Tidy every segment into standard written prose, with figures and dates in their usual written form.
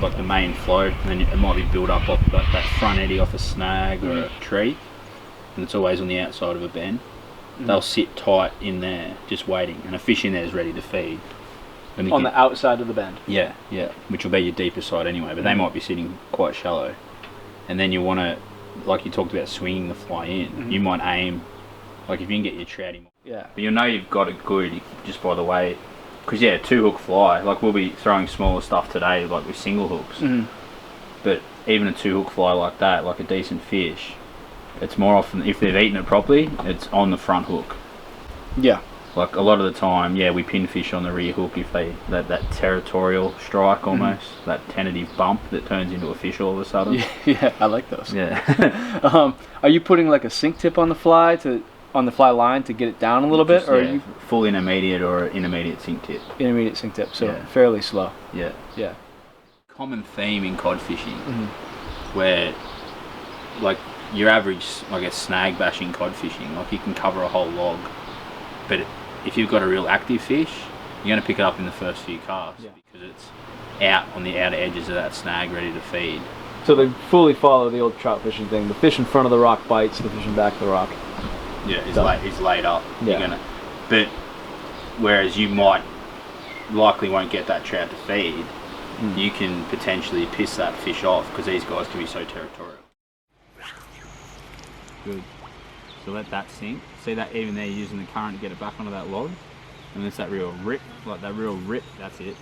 like the main float, and then it might be built up off that front eddy off a snag or a tree, and it's always on the outside of a bend. They'll sit tight in there, just waiting, and a fish in there is ready to feed. On the outside of the bend? Yeah, which will be your deeper side anyway, but they might be sitting quite shallow. And then you want to, like you talked about swinging the fly in, you might aim, like if you can get your trouty. Yeah. But you'll know you've got it good just by the way, because 2-hook fly, like we'll be throwing smaller stuff today, like with single hooks. But even a 2-hook fly like that, like a decent fish, it's more often, if they've eaten it properly, it's on the front hook. Yeah. Like a lot of the time, we pin fish on the rear hook if they, that territorial strike almost, that tentative bump that turns into a fish all of a sudden. Yeah, I like those. Yeah. Are you putting like a sink tip on the fly line to get it down a little bit, or are you full intermediate or intermediate sink tip? Intermediate sink tip, so fairly slow. Yeah. Yeah. Common theme in cod fishing, where like your average, I guess, snag bashing cod fishing, like you can cover a whole log, but if you've got a real active fish, you're going to pick it up in the first few casts because it's out on the outer edges of that snag ready to feed. So they fully follow the old trout fishing thing. The fish in front of the rock bites, the fish in back of the rock. Yeah, he's laid up. Yeah. But whereas you likely won't get that trout to feed, you can potentially piss that fish off because these guys can be so territorial. Good. So let that sink. See that even there, you're using the current to get it back onto that log, and it's that real rip, like that real rip. That's it.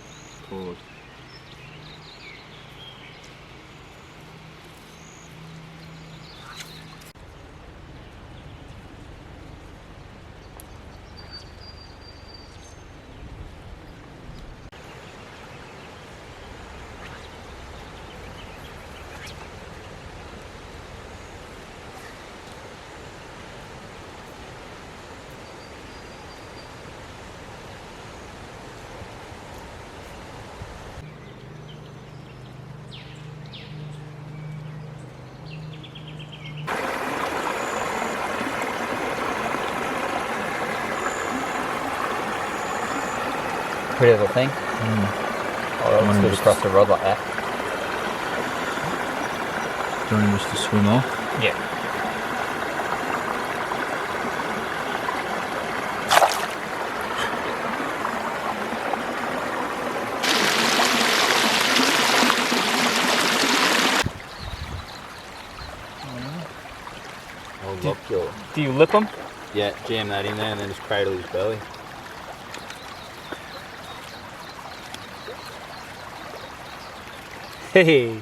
Pause. Pretty little thing. Oh, that looks good across the rod like that. Do you want just to swim off? Yeah. Do you lip them? Yeah, jam that in there and then just cradle his belly. Hey. He's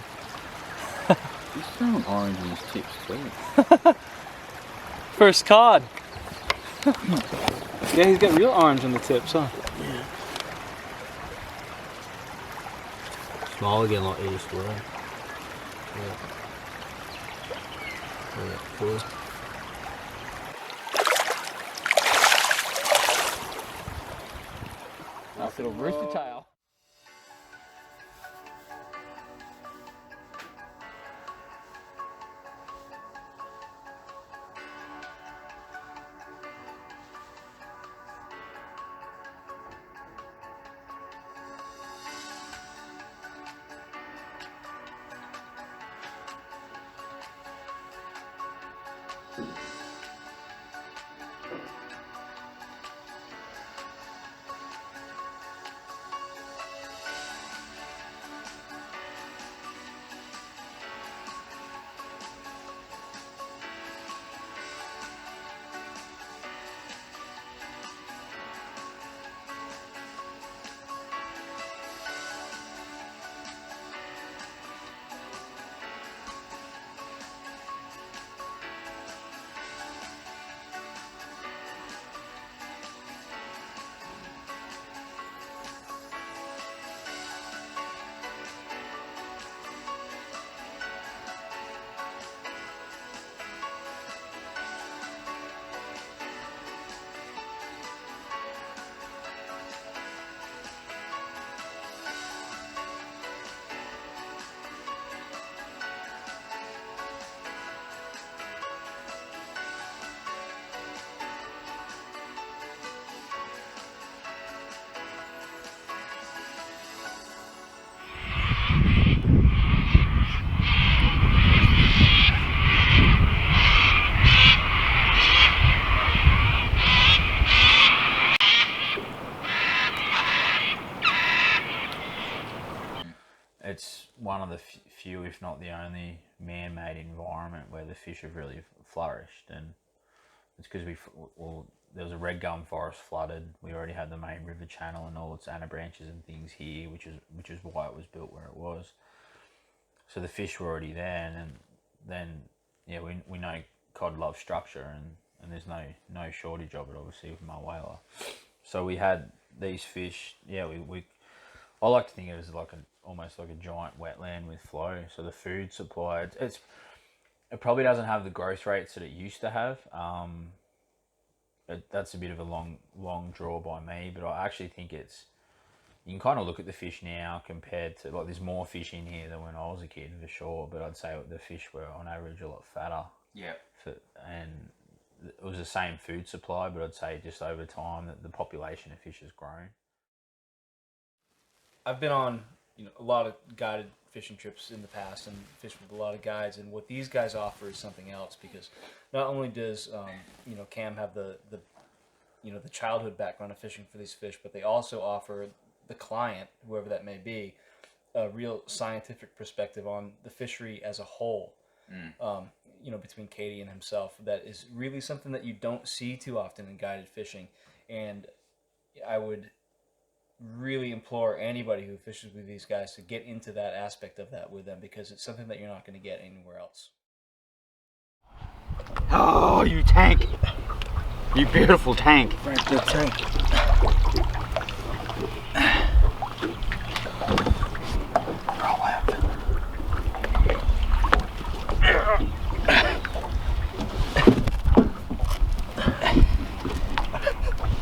throwing orange in his tips too. First cod. Yeah, he's got real orange on the tips, huh? Yeah. Small again like you just were. Yeah. Cool. Nice little rooster tail. it's one of the few, if not the only, man-made environment where the fish have really flourished, and it's because there was a red gum forest flooded. We already had the main river channel and all its ana branches and things here, which is why it was built where it was. So the fish were already there, and then yeah, we know cod love structure, and there's no shortage of it, obviously, with Mulwala. So we had these fish. Yeah, I like to think of it as almost like a giant wetland with flow. So the food supply, it probably doesn't have the growth rates that it used to have. That's a bit of a long draw by me, but I actually think you can kind of look at the fish now compared to, like, there's more fish in here than when I was a kid, for sure, but I'd say the fish were on average a lot fatter. Yeah. And it was the same food supply, but I'd say just over time that the population of fish has grown. I've been on a lot of guided fishing trips in the past and fished with a lot of guides, and what these guys offer is something else, because not only does Cam have the childhood background of fishing for these fish, but they also offer the client, whoever that may be, a real scientific perspective on the fishery as a whole. Between Katie and himself, that is really something that you don't see too often in guided fishing, and I would really implore anybody who fishes with these guys to get into that aspect of that with them, because it's something that you're not going to get anywhere else. Oh, you tank! You beautiful tank! Right, good tank.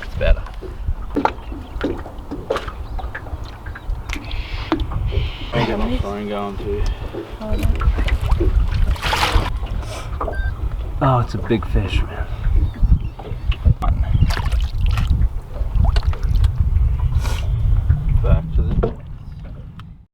It's better. I got my phone going too. Oh, it's a big fish, man.